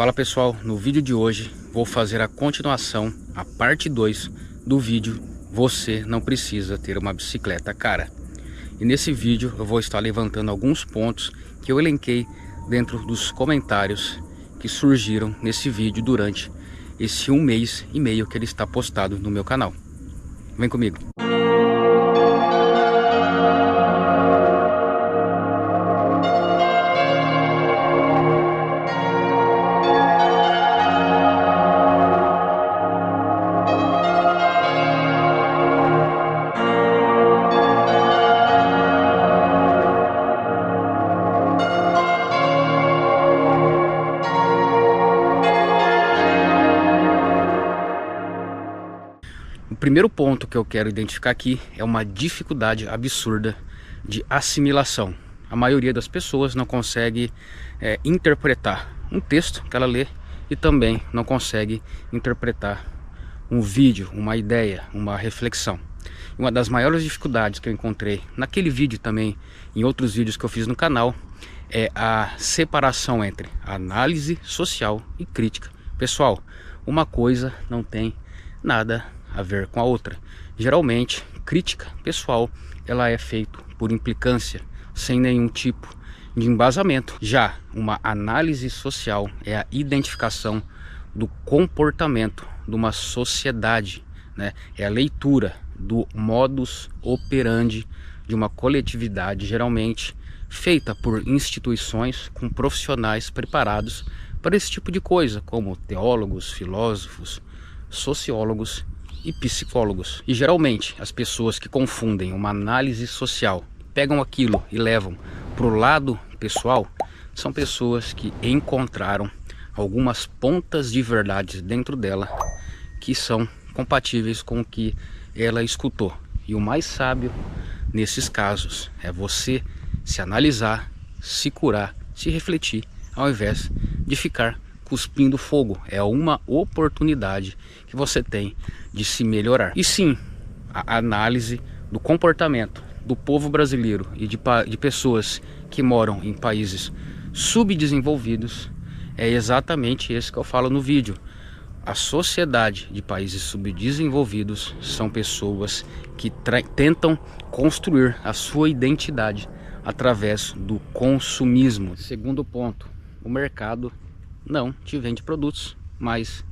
Fala pessoal, no vídeo de hoje vou fazer a continuação, a parte 2 do vídeo Você não precisa ter uma bicicleta cara. E nesse vídeo eu vou estar levantando alguns pontos que eu elenquei dentro dos comentários que surgiram nesse vídeo durante esse 1 mês e meio que ele está postado no meu canal. Vem comigo! O primeiro ponto que eu quero identificar aqui é uma dificuldade absurda de assimilação. A maioria das pessoas não consegue interpretar um texto que ela lê e também não consegue interpretar um vídeo, uma ideia, uma reflexão. Uma das maiores dificuldades que eu encontrei naquele vídeo também, em outros vídeos que eu fiz no canal, é a separação entre análise social e crítica. Pessoal, uma coisa não tem nada a ver com a outra. Geralmente, crítica pessoal, ela é feita por implicância, sem nenhum tipo de embasamento. Já uma análise social é a identificação do comportamento de uma sociedade, né? É a leitura do modus operandi de uma coletividade, geralmente feita por instituições com profissionais preparados para esse tipo de coisa, como teólogos, filósofos, sociólogos e psicólogos. E geralmente as pessoas que confundem uma análise social, pegam aquilo e levam para o lado pessoal, são pessoas que encontraram algumas pontas de verdade dentro dela que são compatíveis com o que ela escutou. E o mais sábio nesses casos é você se analisar, se curar, se refletir, ao invés de ficar cuspindo fogo. É uma oportunidade que você tem de se melhorar. E sim, a análise do comportamento do povo brasileiro e de pessoas que moram em países subdesenvolvidos é exatamente esse que eu falo no vídeo. A sociedade de países subdesenvolvidos são pessoas que tentam construir a sua identidade através do consumismo. Segundo ponto, o mercado não te vende produtos, mas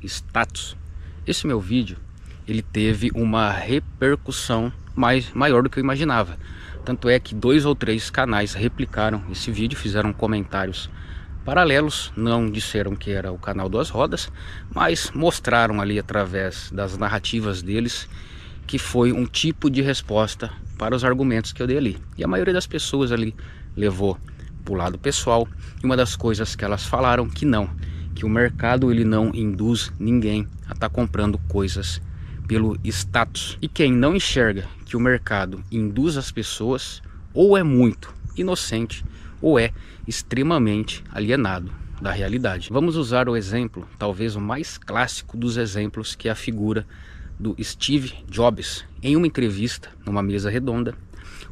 status. Esse meu vídeo, ele teve uma repercussão maior do que eu imaginava. Tanto é que 2 ou 3 canais replicaram esse vídeo, fizeram comentários paralelos, não disseram que era o canal Duas Rodas, mas mostraram ali através das narrativas deles que foi um tipo de resposta para os argumentos que eu dei ali. E a maioria das pessoas ali levou para o lado pessoal, e uma das coisas que elas falaram que o mercado ele não induz ninguém a estar comprando coisas pelo status. E quem não enxerga que o mercado induz as pessoas, ou é muito inocente, ou é extremamente alienado da realidade. Vamos usar o exemplo, talvez o mais clássico dos exemplos, que é a figura do Steve Jobs. Em uma entrevista, numa mesa redonda,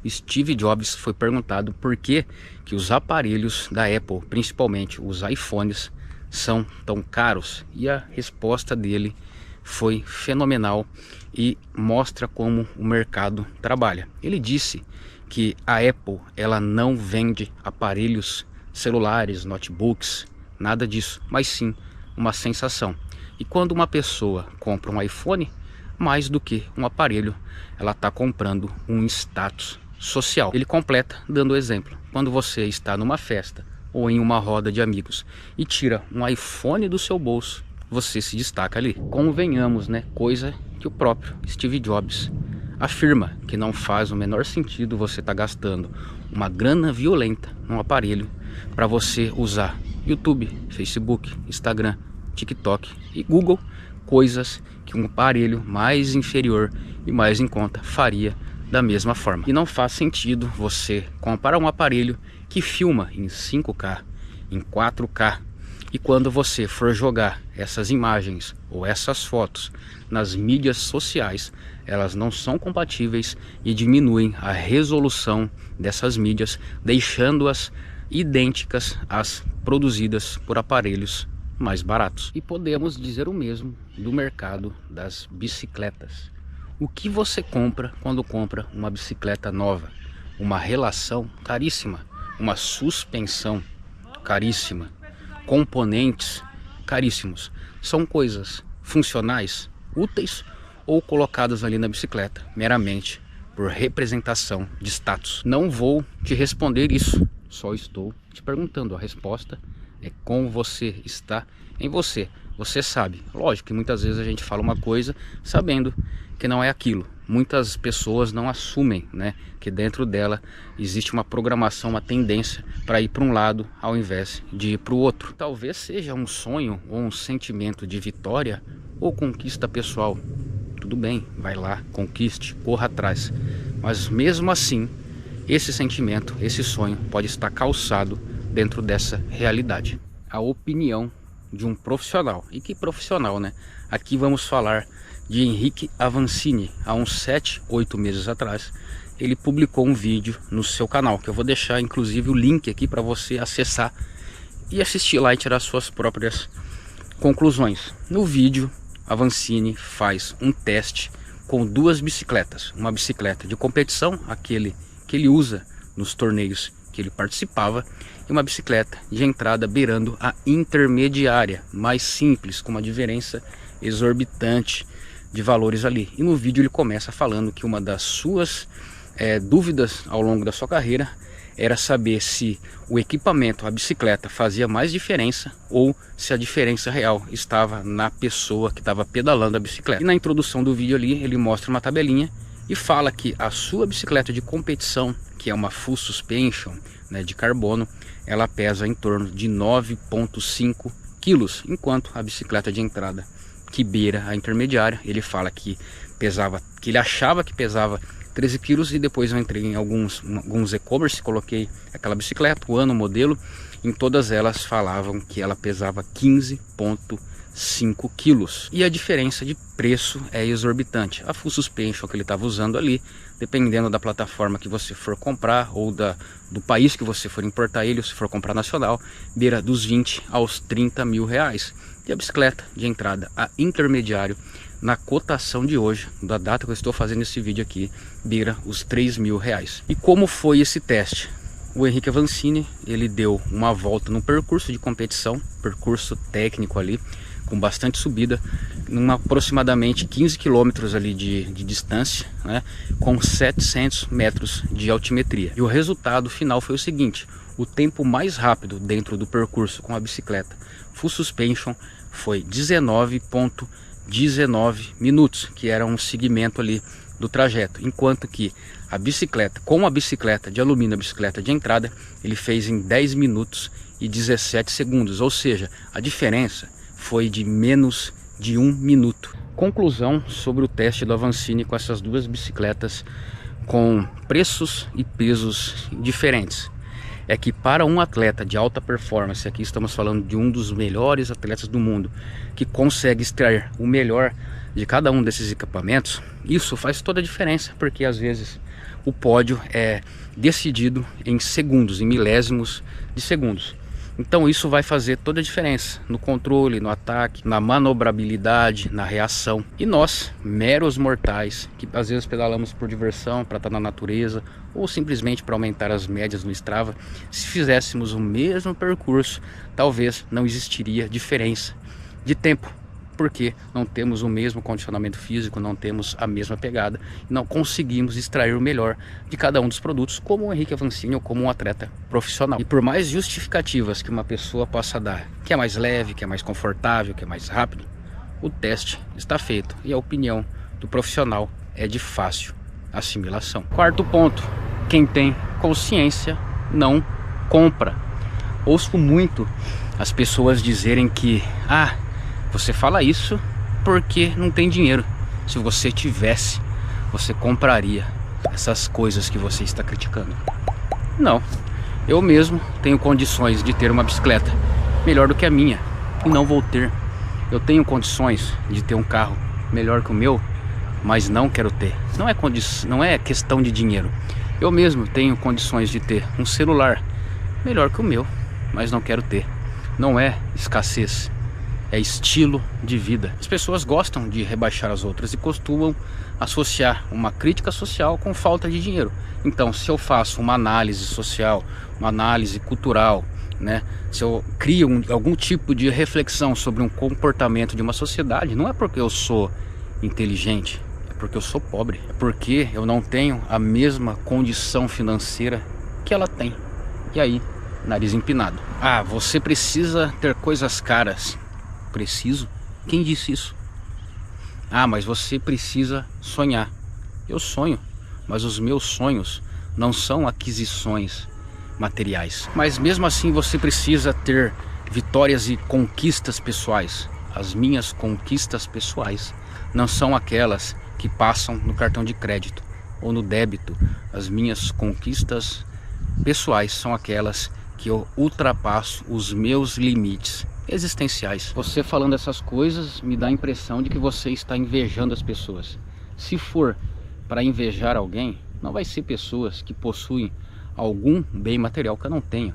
o Steve Jobs foi perguntado por que os aparelhos da Apple, principalmente os iPhones, são tão caros. E a resposta dele foi fenomenal e mostra como o mercado trabalha. Ele disse que a Apple ela não vende aparelhos celulares, notebooks, nada disso, mas sim uma sensação. E quando uma pessoa compra um iPhone, mais do que um aparelho, ela está comprando um status social. Ele completa dando exemplo: quando você está numa festa ou em uma roda de amigos e tira um iPhone do seu bolso, você se destaca ali. Convenhamos, né? Coisa que o próprio Steve Jobs afirma que não faz o menor sentido você estar gastando uma grana violenta num aparelho para você usar YouTube, Facebook, Instagram, TikTok e Google, coisas que um aparelho mais inferior e mais em conta faria da mesma forma. E não faz sentido você comprar um aparelho que filma em 5K, em 4K, e quando você for jogar essas imagens ou essas fotos nas mídias sociais, elas não são compatíveis e diminuem a resolução dessas mídias, deixando-as idênticas às produzidas por aparelhos mais baratos. E podemos dizer o mesmo do mercado das bicicletas. O que você compra quando compra uma bicicleta nova? Uma relação caríssima, uma suspensão caríssima, componentes caríssimos. São coisas funcionais, úteis ou colocadas ali na bicicleta meramente por representação de status? Não vou te responder isso, só estou te perguntando. A resposta é com você, está em você. Você sabe. Lógico que muitas vezes a gente fala uma coisa sabendo que não é aquilo. Muitas pessoas não assumem, né, que dentro dela existe uma programação, uma tendência para ir para um lado ao invés de ir para o outro. Talvez seja um sonho ou um sentimento de vitória ou conquista pessoal. Tudo bem, vai lá, conquiste, corra atrás. Mas mesmo assim, esse sentimento, esse sonho pode estar calçado dentro dessa realidade. A opinião de um profissional. E que profissional, né? Aqui vamos falar de Henrique Avancini. Há uns 7, 8 meses atrás, ele publicou um vídeo no seu canal, que eu vou deixar inclusive o link aqui para você acessar e assistir lá e tirar suas próprias conclusões. No vídeo, Avancini faz um teste com 2 bicicletas. Uma bicicleta de competição, aquele que ele usa nos torneios que ele participava, e uma bicicleta de entrada beirando a intermediária, mais simples, com uma diferença exorbitante de valores ali. E no vídeo ele começa falando que uma das suas dúvidas ao longo da sua carreira era saber se o equipamento, a bicicleta, fazia mais diferença ou se a diferença real estava na pessoa que estava pedalando a bicicleta. E na introdução do vídeo ali ele mostra uma tabelinha e fala que a sua bicicleta de competição, que é uma full suspension, né, de carbono, ela pesa em torno de 9,5 quilos, enquanto a bicicleta de entrada, que beira a intermediária, ele fala que ele achava que pesava 13 quilos, e depois eu entrei em alguns e-commerce, coloquei aquela bicicleta, o ano, o modelo, em todas elas falavam que ela pesava 15,5 quilos. E a diferença de preço é exorbitante. A full suspension que ele estava usando ali, dependendo da plataforma que você for comprar ou do país que você for importar ele, ou se for comprar nacional, beira dos 20 aos 30 mil reais. E a bicicleta de entrada a intermediário, na cotação de hoje, da data que eu estou fazendo esse vídeo aqui, beira os 3 mil reais. E como foi esse teste? O Henrique Avancini, ele deu uma volta no percurso de competição, percurso técnico ali, com bastante subida, numa aproximadamente 15 quilômetros ali de distância, né, com 700 metros de altimetria. E o resultado final foi o seguinte: o tempo mais rápido dentro do percurso com a bicicleta full suspension foi 19,19 minutos, que era um segmento ali do trajeto, enquanto que a bicicleta, com a bicicleta de alumínio, a bicicleta de entrada, ele fez em 10 minutos e 17 segundos, ou seja, a diferença foi de menos de 1 minuto. Conclusão sobre o teste do Avancini com essas 2 bicicletas com preços e pesos diferentes é que para um atleta de alta performance, aqui estamos falando de um dos melhores atletas do mundo, que consegue extrair o melhor de cada um desses equipamentos, isso faz toda a diferença, porque às vezes o pódio é decidido em segundos, em milésimos de segundos. Então isso vai fazer toda a diferença no controle, no ataque, na manobrabilidade, na reação. E nós, meros mortais, que às vezes pedalamos por diversão, para estar na natureza, ou simplesmente para aumentar as médias no Strava, se fizéssemos o mesmo percurso, talvez não existiria diferença de tempo, porque não temos o mesmo condicionamento físico, não temos a mesma pegada, não conseguimos extrair o melhor de cada um dos produtos, como o Henrique Avancini ou como um atleta profissional. E por mais justificativas que uma pessoa possa dar, que é mais leve, que é mais confortável, que é mais rápido, o teste está feito e a opinião do profissional é de fácil assimilação. Quarto ponto: quem tem consciência não compra. Ouço muito as pessoas dizerem que você fala isso porque não tem dinheiro. Se você tivesse, você compraria essas coisas que você está criticando. Não, eu mesmo tenho condições de ter uma bicicleta melhor do que a minha e não vou ter. Eu tenho condições de ter um carro melhor que o meu, mas não quero ter. Não é questão de dinheiro. Eu mesmo tenho condições de ter um celular melhor que o meu, mas não quero ter. Não é escassez, é estilo de vida. As pessoas gostam de rebaixar as outras e costumam associar uma crítica social com falta de dinheiro. Então, se eu faço uma análise social, uma análise cultural, né, se eu crio algum tipo de reflexão sobre um comportamento de uma sociedade, não é porque eu sou inteligente, é porque eu sou pobre, é porque eu não tenho a mesma condição financeira que ela tem. E aí, nariz empinado. Ah, você precisa ter coisas caras. Preciso? Quem disse isso? Ah, mas você precisa sonhar. Eu sonho, mas os meus sonhos não são aquisições materiais. Mas mesmo assim você precisa ter vitórias e conquistas pessoais. As minhas conquistas pessoais não são aquelas que passam no cartão de crédito ou no débito. As minhas conquistas pessoais são aquelas que eu ultrapasso os meus limites existenciais. Você falando essas coisas me dá a impressão de que você está invejando as pessoas. Se for para invejar alguém, não vai ser pessoas que possuem algum bem material que eu não tenho.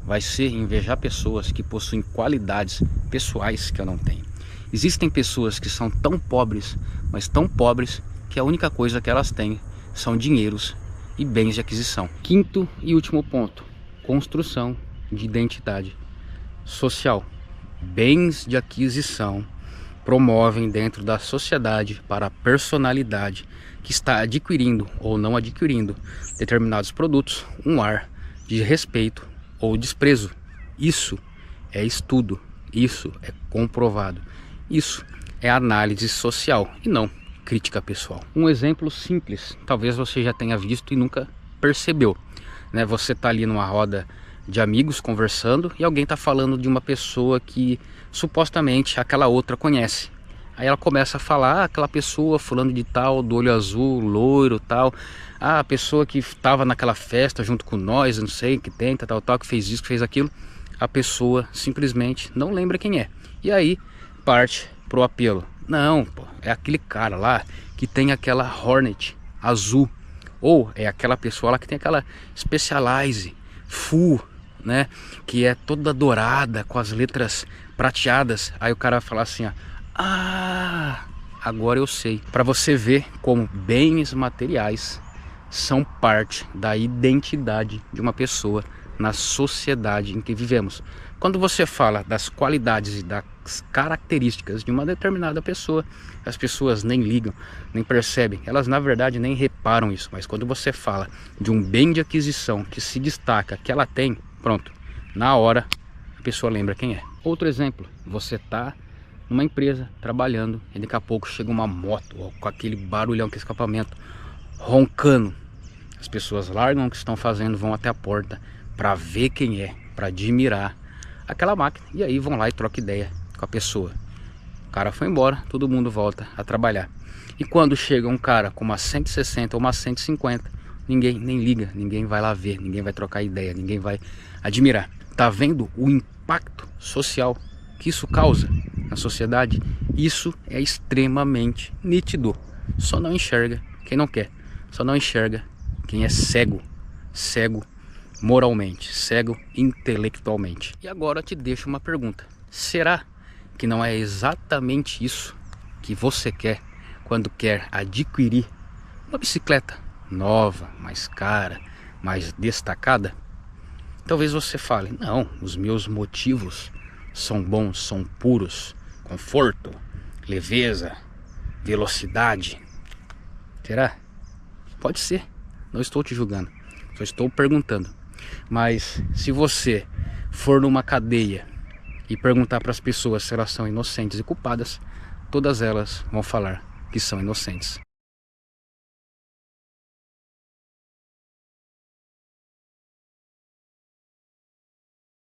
Vai ser invejar pessoas que possuem qualidades pessoais que eu não tenho. Existem pessoas que são tão pobres, mas tão pobres, que a única coisa que elas têm são dinheiros e bens de aquisição. Quinto e último ponto: construção de identidade social. Bens de aquisição promovem dentro da sociedade para a personalidade que está adquirindo ou não adquirindo determinados produtos um ar de respeito ou desprezo. Isso é estudo, isso é comprovado, isso é análise social e não crítica pessoal. Um exemplo simples, talvez você já tenha visto e nunca percebeu, né? Você está ali numa roda de amigos conversando e alguém está falando de uma pessoa que supostamente aquela outra conhece. Aí ela começa a falar, aquela pessoa fulano de tal, do olho azul, loiro, tal, a pessoa que estava naquela festa junto com nós, não sei, que tenta, tal, que fez isso, que fez aquilo. A pessoa simplesmente não lembra quem é. E aí parte pro apelo. Não, pô, é aquele cara lá que tem aquela Hornet azul. Ou é aquela pessoa lá que tem aquela Specialized Full, né, que é toda dourada, com as letras prateadas. Aí o cara vai falar assim, ó, ah, agora eu sei. Para você ver como bens materiais são parte da identidade de uma pessoa na sociedade em que vivemos. Quando você fala das qualidades e das características de uma determinada pessoa, as pessoas nem ligam, nem percebem, elas na verdade nem reparam isso. Mas quando você fala de um bem de aquisição que se destaca, que ela tem, pronto, na hora a pessoa lembra quem é. Outro exemplo, você tá numa empresa trabalhando e daqui a pouco chega uma moto ó, com aquele barulhão, que escapamento, roncando. As pessoas largam o que estão fazendo, vão até a porta para ver quem é, para admirar aquela máquina, e aí vão lá e trocam ideia com a pessoa. O cara foi embora, todo mundo volta a trabalhar. E quando chega um cara com uma 160 ou uma 150, ninguém nem liga, ninguém vai lá ver, ninguém vai trocar ideia, ninguém vai admirar. Tá vendo o impacto social que isso causa na sociedade? Isso é extremamente nítido. Só não enxerga quem não quer, só não enxerga quem é cego, cego moralmente, cego intelectualmente. E agora eu te deixo uma pergunta: será que não é exatamente isso que você quer quando quer adquirir uma bicicleta nova, mais cara, mais destacada? Talvez você fale, não, os meus motivos são bons, são puros: conforto, leveza, velocidade. Será? Pode ser, não estou te julgando, só estou perguntando. Mas se você for numa cadeia e perguntar para as pessoas se elas são inocentes e culpadas, todas elas vão falar que são inocentes.